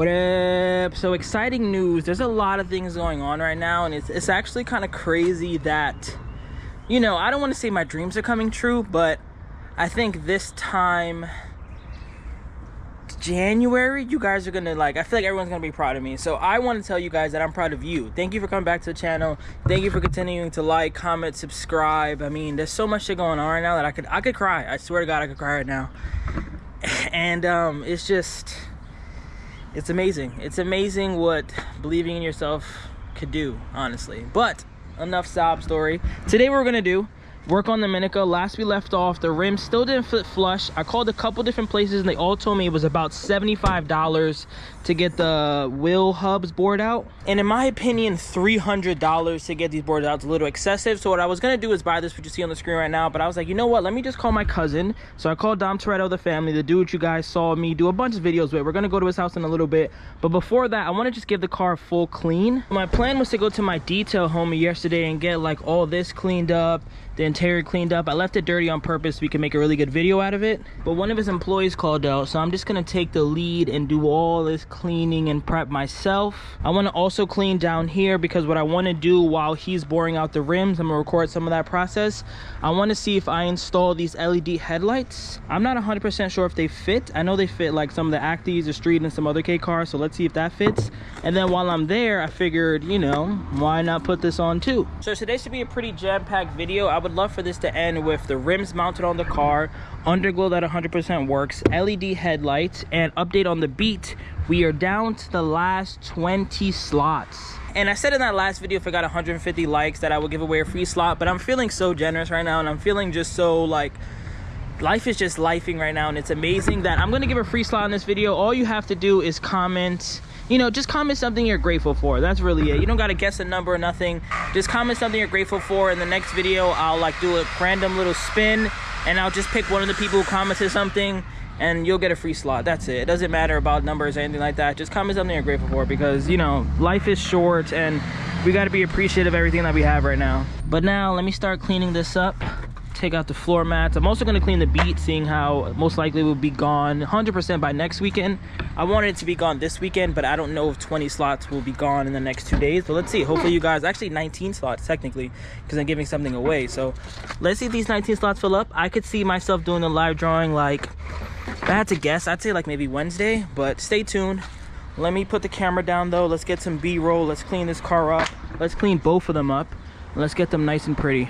What up? So exciting news. There's a lot of things going on right now, and it's actually kind of crazy that, you know, I don't want to say my dreams are coming true, but I think this time January, you guys are gonna, like, I feel like everyone's gonna be proud of me. So I want to tell you guys that I'm proud of you. Thank you for coming back to the channel. Thank you for continuing to like, comment, subscribe. I mean, there's so much shit going on right now that I could cry. I swear to God, I could cry right now. And it's just, it's amazing. It's amazing what believing in yourself could do, honestly. But enough sob story. Today we're gonna do work on the Minica. Last we left off, the rim still didn't fit flush. I called a couple different places and they all told me it was about $75 to get the wheel hubs bored out. And in my opinion, $300 to get these boards out is a little excessive. So what I was gonna do is buy this, what you see on the screen right now. But I was like, you know what? Let me just call my cousin. So I called Dom Toretto, the family, the dude you guys saw me do a bunch of videos with. We're gonna go to his house in a little bit. But before that, I wanna just give the car a full clean. My plan was to go to my detail homie yesterday and get like all this cleaned up, the interior cleaned up. I left it dirty on purpose so we can make a really good video out of it. But one of his employees called out, so I'm just gonna take the lead and do all this cleaning and prep myself. I want to also clean down here because what I want to do while he's boring out the rims, I'm gonna record some of that process. I want to see if I install these LED headlights. I'm not 100% sure if they fit. I know they fit like some of the Actis, the Street, and some other K cars, so let's see if that fits. And then while I'm there, I figured, you know, why not put this on too? So today should be a pretty jam-packed video. I would love for this to end with the rims mounted on the car, underglow that 100% works, LED headlights, and update on the Beat. We are down to the last 20 slots. And I said in that last video, if I got 150 likes, that I would give away a free slot. But I'm feeling so generous right now, and I'm feeling just so like, life is just lifing right now, and it's amazing that I'm gonna give a free slot in this video. All you have to do is comment, you know, just comment something you're grateful for. That's really it. You don't gotta guess a number or nothing. Just comment something you're grateful for. In the next video, I'll like do a random little spin, and I'll just pick one of the people who commented something, and you'll get a free slot. That's it. It doesn't matter about numbers or anything like that. Just comment something you're grateful for, because, you know, life is short and we got to be appreciative of everything that we have right now. But now let me start cleaning this up. Take out the floor mats. I'm also going to clean the Beat, seeing how most likely will be gone 100% by next weekend. I wanted it to be gone this weekend, but I don't know if 20 slots will be gone in the next 2 days. But let's see. Hopefully you guys, actually 19 slots technically, because I'm giving something away. So let's see if these 19 slots fill up. I could see myself doing the live drawing, like, if I had to guess, I'd say like maybe Wednesday, but stay tuned. Let me put the camera down though. Let's get some B-roll. Let's clean this car up. Let's clean both of them up. Let's get them nice and pretty.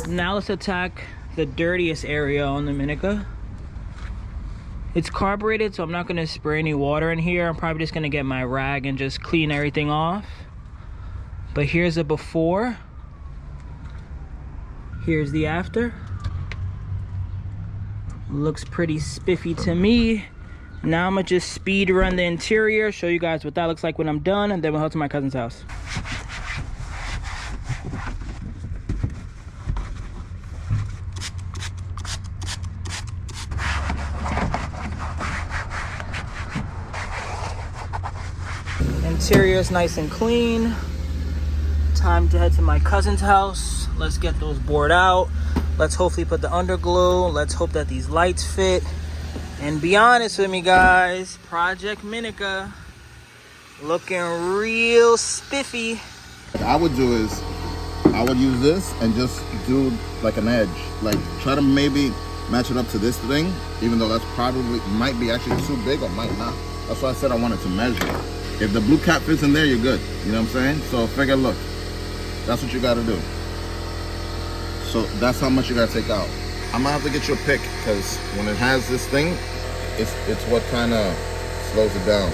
Now let's attack the dirtiest area on the Minica. It's carbureted, so I'm not going to spray any water in here. I'm probably just going to get my rag and just clean everything off. But here's the before. Here's the after. Looks pretty spiffy to me. Now I'm going to just speed run the interior, show you guys what that looks like when I'm done, and then we'll head to my cousin's house. Interior is nice and clean. Time to head to my cousin's house. Let's get those bored out. Let's hopefully put the underglow. Let's hope that these lights fit. And be honest with me, guys, Project Minica looking real spiffy. What I would do is I would use this and just do like an edge, like try to maybe match it up to this thing, even though that's probably might be actually too big or might not. That's why I said I wanted to measure. If the blue cap fits in there, you're good. You know what I'm saying? So figure, look, that's what you got to do. So that's how much you got to take out. I'm gonna have to get you a pick, because when it has this thing, it's what kind of slows it down.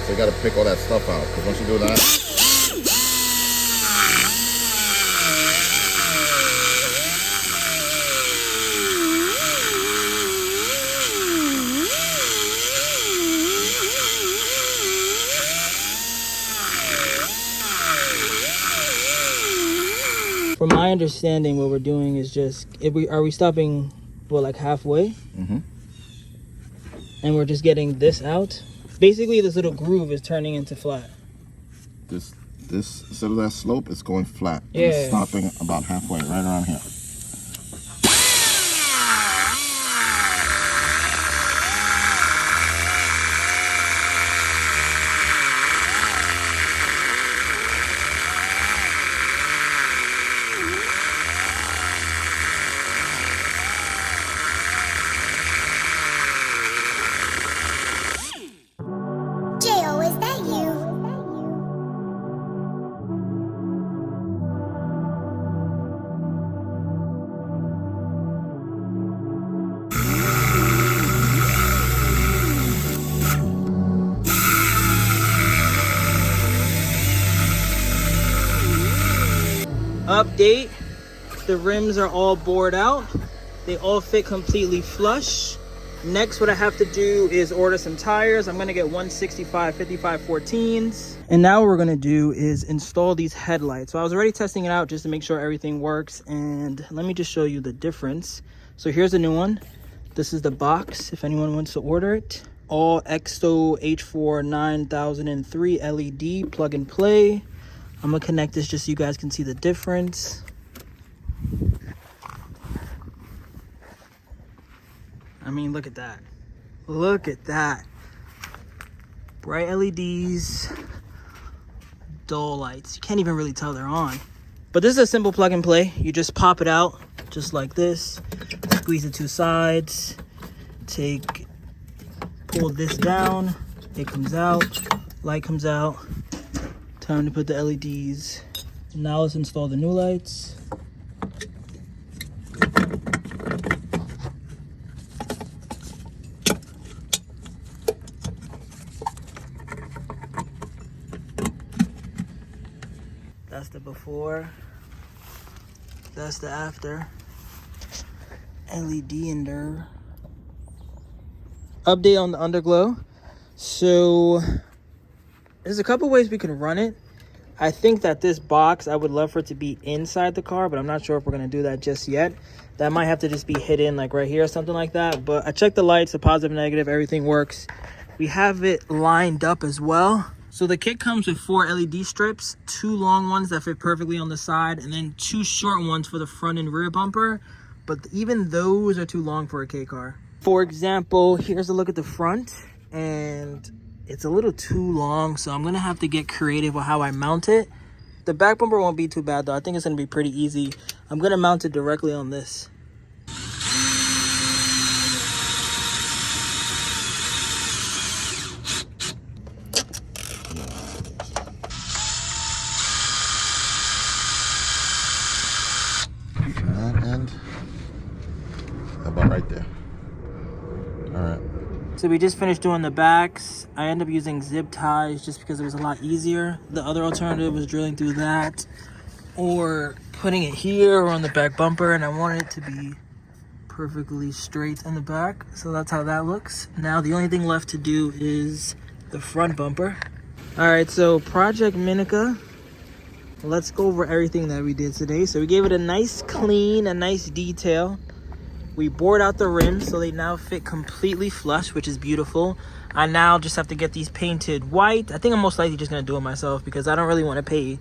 So you got to pick all that stuff out, because once you do that. From my understanding, what we're doing is just, are we stopping, well, like halfway? Mm-hmm. And we're just getting this out. Basically, this little groove is turning into flat. This instead of that slope, it's going flat. Yeah. It's stopping about halfway, right around here. Update, the rims are all bored out. They all fit completely flush. Next, what I have to do is order some tires. I'm gonna get 165 55 14s. And now what we're gonna do is install these headlights. So I was already testing it out just to make sure everything works. And let me just show you the difference. So here's a new one. This is the box, if anyone wants to order it. All EXO H4 9003 LED plug and play. I'm gonna connect this just so you guys can see the difference. I mean, look at that. Look at that. Bright LEDs, dull lights. You can't even really tell they're on. But this is a simple plug and play. You just pop it out just like this. Squeeze the two sides. Pull this down. It comes out. Light comes out. Time to put the LEDs. Now let's install the new lights. That's the before. That's the after. LED in there. Update on the Underglow. So there's a couple ways we can run it. I think that this box, I would love for it to be inside the car, but I'm not sure if we're going to do that just yet. That might have to just be hidden like right here or something like that. But I checked the lights, the positive, negative, everything works. We have it lined up as well. So the kit comes with 4 LED strips, 2 long ones that fit perfectly on the side, and then 2 short ones for the front and rear bumper. But even those are too long for a K car. For example, here's a look at the front, and it's a little too long, so I'm gonna have to get creative with how I mount it. The back bumper won't be too bad though. I think it's gonna be pretty easy. I'm gonna mount it directly on this. That end, about right there. All right. So we just finished doing the backs. I ended up using zip ties just because it was a lot easier. The other alternative was drilling through that or putting it here or on the back bumper, and I wanted it to be perfectly straight in the back. So that's how that looks. Now the only thing left to do is the front bumper. All right, so Project Minica. Let's go over everything that we did today. So we gave it a nice clean, a nice detail. We bored out the rims so they now fit completely flush, which is beautiful. I now just have to get these painted white. I think I'm most likely just gonna do it myself because I don't really want to pay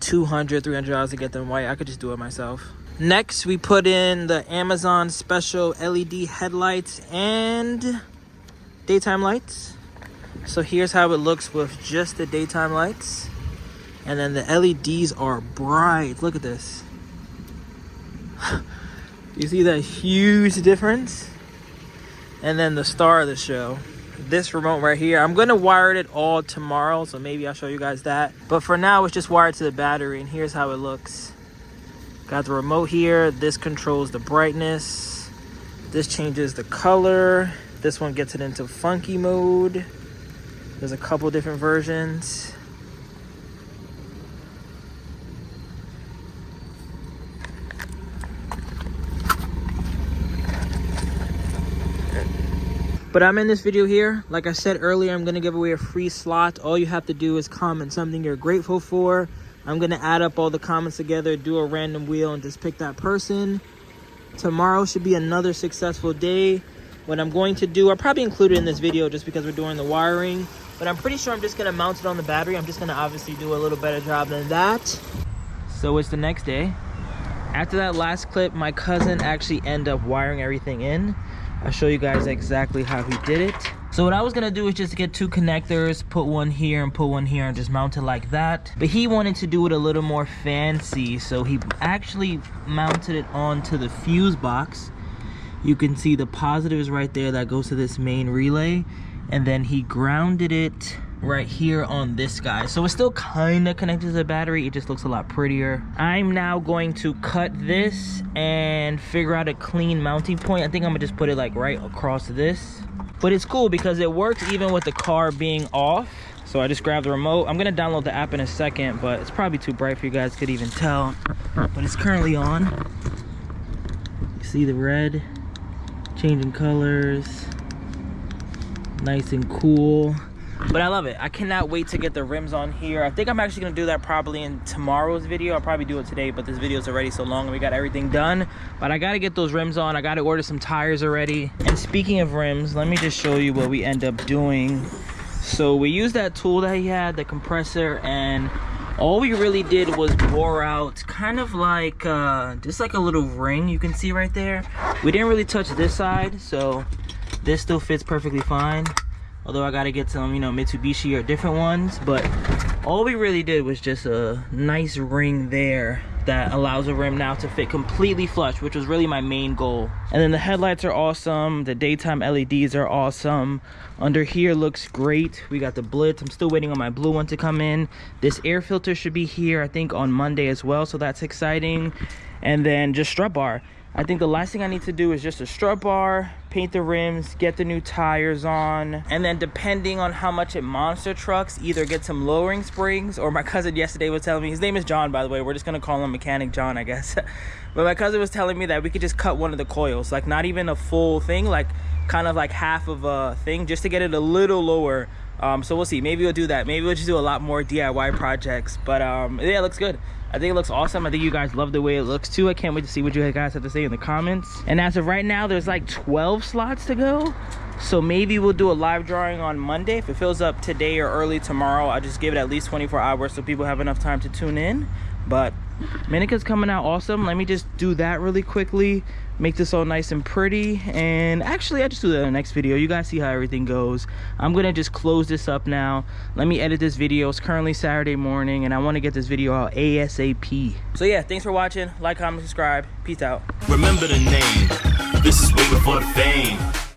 $200, $300 to get them white. I could just do it myself. Next, we put in the Amazon special LED headlights and daytime lights. So here's how it looks with just the daytime lights. And then the LEDs are bright. Look at this. You see that huge difference? And then the star of the show, this remote right here. I'm gonna wire it all tomorrow, so maybe I'll show you guys that. But for now, it's just wired to the battery, and here's how it looks. Got the remote here. This controls the brightness. This changes the color. This one gets it into funky mode. There's a couple different versions. But I'm in this video here. Like I said earlier, I'm gonna give away a free slot. All you have to do is comment something you're grateful for. I'm gonna add up all the comments together, do a random wheel, and just pick that person. Tomorrow should be another successful day. What I'm going to do, I'll probably include it in this video just because we're doing the wiring, but I'm pretty sure I'm just gonna mount it on the battery. I'm just gonna obviously do a little better job than that. So it's the next day. After that last clip, my cousin actually ended up wiring everything in. I'll show you guys exactly how he did it. So what I was gonna do is just get 2 connectors, put one here and put one here and just mount it like that. But he wanted to do it a little more fancy, so he actually mounted it onto the fuse box. You can see the positive is right there that goes to this main relay. And then he grounded it right here on this guy. So it's still kind of connected to the battery, it just looks a lot prettier. I'm now going to cut this and figure out a clean mounting point. I think I'm gonna just put it like right across this. But it's cool because it works even with the car being off. So I just grabbed the remote. I'm gonna download the app in a second, but it's probably too bright for you guys could even tell. But it's currently on. You see the red changing colors, nice and cool. But I love it. I cannot wait to get the rims on here. I think I'm actually gonna do that probably in tomorrow's video. I'll probably do it today, but this video is already so long and we got everything done. But I gotta get those rims on. I gotta order some tires already. And speaking of rims, let me just show you what we end up doing. So we used that tool that he had, the compressor, and all we really did was bore out kind of like just like a little ring you can see right there. We didn't really touch this side, so this still fits perfectly fine. Although I gotta get some, you know, Mitsubishi or different ones. But all we really did was just a nice ring there that allows the rim now to fit completely flush, which was really my main goal. And then the headlights are awesome. The daytime LEDs are awesome. Under here looks great. We got the Blitz. I'm still waiting on my blue one to come in. This air filter should be here, I think, on Monday as well. So that's exciting. And then just strut bar. I think the last thing I need to do is just a strut bar, paint the rims, get the new tires on, and then depending on how much it monster trucks, either get some lowering springs, or my cousin yesterday was telling me, his name is John, by the way, we're just gonna call him Mechanic John, I guess. But my cousin was telling me that we could just cut one of the coils, like not even a full thing, like kind of like half of a thing, just to get it a little lower. So we'll see, maybe we'll do that. Maybe we'll just do a lot more DIY projects, but yeah, it looks good. I think it looks awesome. I think you guys love the way it looks too. I can't wait to see what you guys have to say in the comments. And as of right now, there's like 12 slots to go. So maybe we'll do a live drawing on Monday. If it fills up today or early tomorrow, I'll just give it at least 24 hours so people have enough time to tune in. But Minica's coming out awesome. Let me just do that really quickly, make this all nice and pretty. And actually, I just do that in the next video. You guys see how everything goes. I'm gonna just close this up now. Let me edit this video. It's currently Saturday morning and I want to get this video out ASAP. So yeah, thanks for watching. Like, comment, subscribe. Peace out. Remember the name. This is way before the fame.